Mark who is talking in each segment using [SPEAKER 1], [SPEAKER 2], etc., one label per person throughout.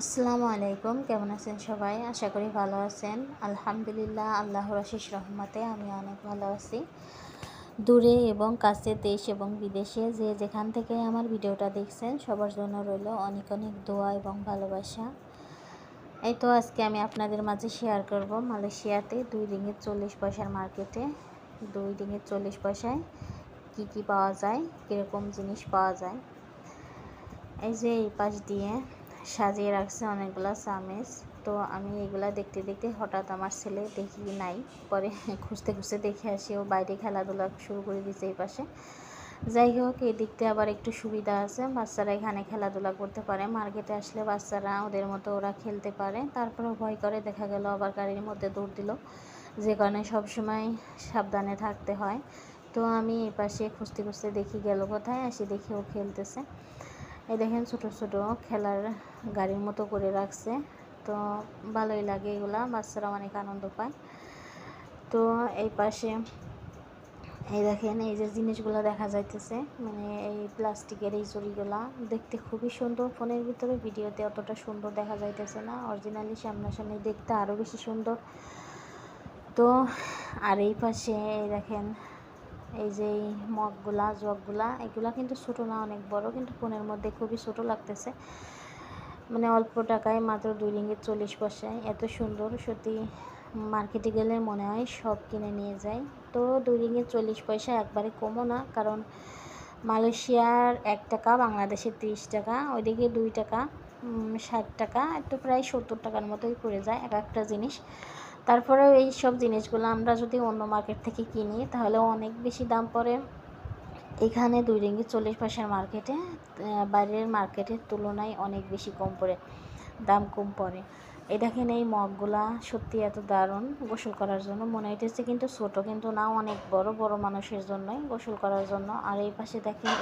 [SPEAKER 1] আসসালামু আলাইকুম, কেমন আছেন সবাই? আশা করি ভালো আছেন। আলহামদুলিল্লাহ, আল্লাহর অশেষ রহমতে আমি অনেক ভালো আছি। দূরে এবং কাছে, দেশ এবং বিদেশে যে যেখান থেকে আমার ভিডিওটা দেখছেন সবার জন্য রইল অনেক অনেক দোয়া এবং ভালোবাসা। এই তো আজকে আমি আপনাদের মাঝে শেয়ার করব মালয়েশিয়াতে 2 রিঙ্গিত 40 পয়সার মার্কেটে 2 রিঙ্গিত 40 পয়সায় কি পাওয়া যায়, কীরকম জিনিস পাওয়া যায়। এই যে এই পাশ দিয়ে সাজিয়ে রাখছে অনেকগুলো চামিচ। তো আমি এগুলা দেখতে দেখতে হঠাৎ আমার ছেলে দেখি নাই, পরে খুঁজতে খুঁজতে দেখে আসি ও বাইরে খেলাধুলা শুরু করে দিয়েছে এই পাশে। যাই হোক, এই দিকতে আবার একটু সুবিধা আছে, বাচ্চারা এখানে খেলাধুলা করতে পারে। মার্কেটে আসলে বাচ্চারা ওদের মতো ওরা খেলতে পারে, তারপরেও ভয় করে, দেখা গেল আবার গাড়ির মধ্যে দৌড় দিল, যে কারণে সবসময় সাবধানে থাকতে হয়। তো আমি এই পাশে খুঁজতে খুঁজতে দেখি গেল কোথায়, আসি দেখি ও খেলতেছে। এই দেখেন ছোটো ছোটো খেলার গাড়ির মতো করে রাখছে। তো ভালোই লাগে এগুলা, বাচ্চারা অনেক আনন্দ পায়। তো এই পাশে এই দেখেন এই যে জিনিসগুলো দেখা যাইতেছে, মানে এই প্লাস্টিকের এই চুড়িগুলা দেখতে খুবই সুন্দর। ফোনের ভিতরে ভিডিওতে অতটা সুন্দর দেখা যাইতেছে না, অরিজিনালি সামনাসামনি দেখতে আরও বেশি সুন্দর। তো আর এই পাশে এই দেখেন এই যে মগগুলা জগগুলা, এগুলা কিন্তু ছোটো না, অনেক বড়, কিন্তু ফোনের মধ্যে খুবই ছোটো লাগতেছে। মানে অল্প টাকায় মাত্র 2 রিঙ্গিত 40 পয়সায় এত সুন্দর, সত্যি মার্কেটে গেলে মনে হয় সব কিনে নিয়ে যায়। তো 2 রিঙ্গিত 40 পয়সা একবারে কমও না, কারণ মালয়েশিয়ার 1 টাকা বাংলাদেশের 30 টাকা, ওইদিকে 2 টাকা 60 টাকা, একটু প্রায় 70 টাকার মতোই পড়ে যায় এক একটা জিনিস। তারপরেও এই সব জিনিসগুলো আমরা যদি অন্য মার্কেট থেকে কিনি তাহলে অনেক বেশি দাম পড়ে। এখানে 2 রিঙ্গিত 40 পয়সার মার্কেটে বাইরের মার্কেটের তুলনায় অনেক বেশি কম পড়ে, দাম কম পড়ে। এই দেখেন এই মগগুলা সত্যি এত দারুণ গোসল করার জন্য, মনে হইতেছে কিন্তু ছোটো, কিন্তু না, অনেক বড় বড় মানুষের জন্যই গোসল করার জন্য। আর এই পাশে দেখেন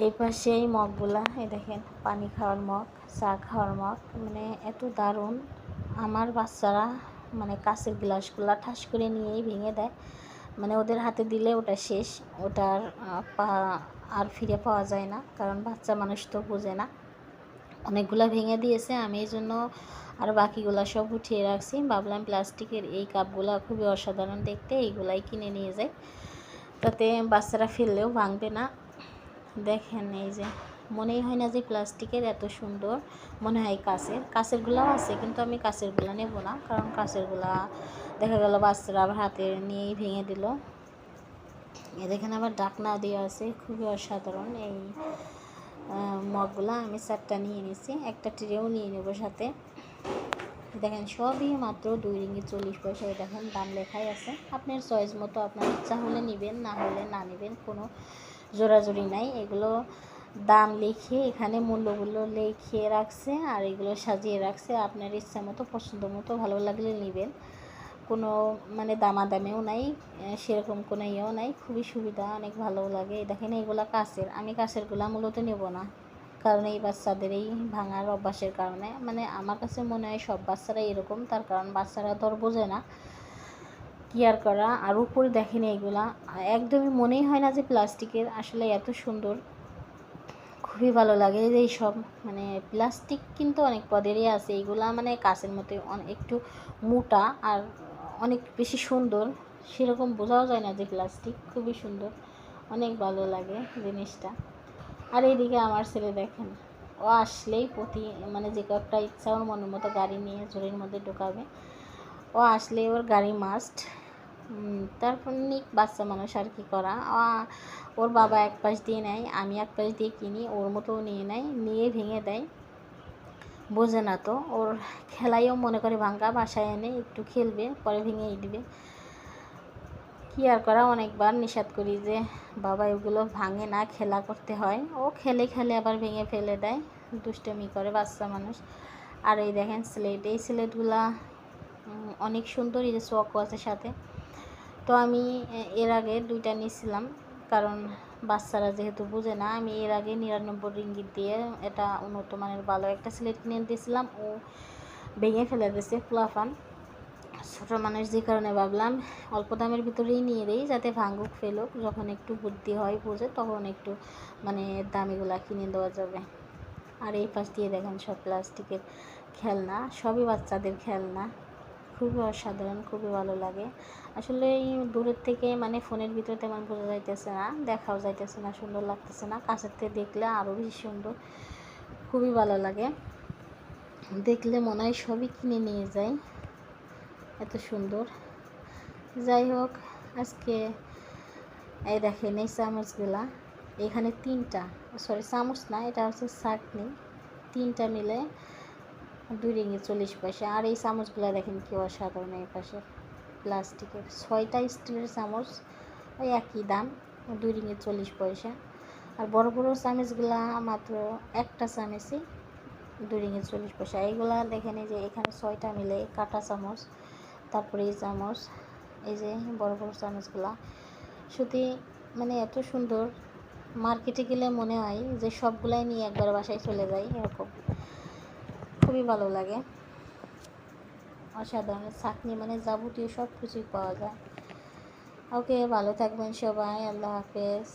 [SPEAKER 1] এই পাশে এই মগগুলা, এই দেখেন পানি খাওয়ার মগ, চা খাওয়ার মগ, মানে এত দারুণ। আমার বাচ্চারা মানে কাঁচের গ্লাসগুলা ঠাস করে নিয়েই ভেঙে দেয়, মানে ওদের হাতে দিলে ওটা শেষ, ওটার আর ফিরে পাওয়া যায় না, কারণ বাচ্চা মানুষ তো বোঝে না। অনেকগুলো ভেঙে দিয়েছে, আমি এই জন্য আর বাকিগুলো সব উঠিয়ে রাখছি। ভাবলাম প্লাস্টিকের এই কাপগুলো খুবই অসাধারণ দেখতে, এইগুলাই কিনে নিয়ে যাই, তাতে বাচ্চারা ফেললেও ভাঙবে না। দেখেন এই যে মনেই হয় না যে প্লাস্টিকের, এত সুন্দর, মনে হয় কাঁচেরগুলাও আছে, কিন্তু আমি কাঁচেরগুলা নেব না, কারণ কাঁচেরগুলা দেখা গেল বাচ্চারা আবার হাতে নিয়েই ভেঙে দিল। এ দেখেন আবার ডাকনা দেওয়া আছে, খুবই অসাধারণ। এই মগগুলা আমি 4টা নিয়ে নিয়েছি, একটা ট্রেও নিয়ে নেব সাথে। দেখেন সবই মাত্র 2 রিঙ্গিত 40 পয়সায়, দেখেন দাম লেখাই আছে, আপনার চয়েস মতো, আপনার ইচ্ছা হলে নেবেন, না হলে না নেবেন, কোনো জোরাজুরি নাই। এগুলো দাম লিখে এখানে মূল্যগুলো লিখিয়ে রাখছে, আর এগুলো সাজিয়ে রাখছে, আপনার ইচ্ছা মতো পছন্দ মতো ভালো লাগলে নেবেন, কোনো মানে দামাদামিও নাই, সেরকম কোনো ইয়েও নাই, খুবই সুবিধা, অনেক ভালো লাগে। দেখেন এইগুলো কাঁচের, আমি কাঁচেরগুলো মূলত নেব না, কারণ এই বাচ্চাদের এই ভাঙার অভ্যাসের কারণে, মানে আমার কাছে মনে হয় সব বাচ্চারা এরকম, তার কারণ বাচ্চারা তো আর বোঝে না কি আর করা। আর উপরে দেখেন এইগুলা একদমই মনেই হয় না যে প্লাস্টিকের, আসলে এত সুন্দর, খুবই ভালো লাগে। যে সব মানে প্লাস্টিক কিন্তু অনেক পদেরই আছে, এইগুলা মানে কাঁচের মতো একটু মোটা আর অনেক বেশি সুন্দর, সেরকম বোঝাও যায় না যে প্লাস্টিক, খুবই সুন্দর, অনেক ভালো লাগে জিনিসটা। আর এইদিকে আমার ছেলে দেখেন, ও আসলেই মানে যে কয়েকটা ইচ্ছা ওর মনের মতো গাড়ি নিয়ে ঝুড়ির মধ্যে ঢোকাবে, ও আসলে ওর গাড়ি মাস্ট। তারপর নিক, বাচ্চা মানুষ আর কি করা। ওর বাবা এক পাশ দিয়ে নেয়, আমি এক পাশ দিয়ে কিনি, ওর মতো নিয়ে নেয়, নিয়ে ভেঙে দেয়, বোঝে না তো। ওর খেলাইও মনে করে ভাঙ্গা, বাসায় এনে একটু খেলবে, পরে ভেঙেই দিবে, কী আর করা। অনেকবার নিষেধ করি যে বাবা এগুলো ভাঙে না, খেলা করতে হয়, ও খেলে খেলে আবার ভেঙে ফেলে দেয়, দুষ্টমি করে বাচ্চা মানুষ। আর এই দেখেন স্লেট, এই স্লেটগুলা অনেক সুন্দর, এই যে চকও আছে সাথে। তো আমি এর আগে 2টা নিয়েছিলাম, কারণ বাচ্চারা যেহেতু বোঝে না, আমি এর আগে 99 রিঙ্গিত দিয়ে এটা উন্নত মানের ভালো একটা স্লেট কিনে দিয়েছিলাম, ও ভেঙে ফেলে দিয়েছে পোলাপান, ছোটো মানুষ, যে কারণে ভাবলাম অল্প দামের ভিতরেই নিয়ে দিই, যাতে ভাঙুক ফেলুক, যখন একটু বুদ্ধি হয় বোঝে তখন একটু মানে দামিগুলা কিনে দেওয়া যাবে। আর এই পাশ দিয়ে দেখেন সব প্লাস্টিকের খেলনা, সবই বাচ্চাদের খেলনা, খুবই অসাধারণ, খুবই ভালো লাগে। আসলে এই দূরের থেকে মানে ফোনের ভিতরে তেমন বোঝা যাইতেছে না, দেখাও যাইতেছে না, সুন্দর লাগতেছে না, কাছের থেকে দেখলে আরও বেশি সুন্দর, খুবই ভালো লাগে। দেখলে মনে হয় সবই কিনে নিয়ে যাই, এত সুন্দর। যাই হোক, আজকে এই দেখেন এই চামচগুলা, এখানে 3টা, সরি চামচ না, এটা হচ্ছে চাটনি, 3টা মিলে 2 রিঙ্গিত 40 পয়সা। আর এই চামচগুলো দেখেন কি অসাধারণ, এই পাশে প্লাস্টিকের 6টা স্টিলের চামচ, ওই একই দাম, 2 রিঙ্গিত 40 পয়সা। আর বড় বড় চামচগুলা মাত্র একটা চামচই 2 রিঙ্গিত 40 পয়সা। এইগুলা দেখেন এই যে এখানে 6টা মিলে কাটা চামচ, তারপরে এই চামচ, এই যে বড় বড় চামচগুলা, সত্যি মানে এত সুন্দর, মার্কেটে গেলে মনে হয় যে সবগুলাই নিয়ে একবার বাসায় চলে যাই, এরকম খুবই ভালো লাগে, অসাধারণ। চাটনি মানে যাবতীয় সব কিছুই পাওয়া যায়। ওকে, ভালো থাকবেন সবাই, আল্লাহ হাফেজ।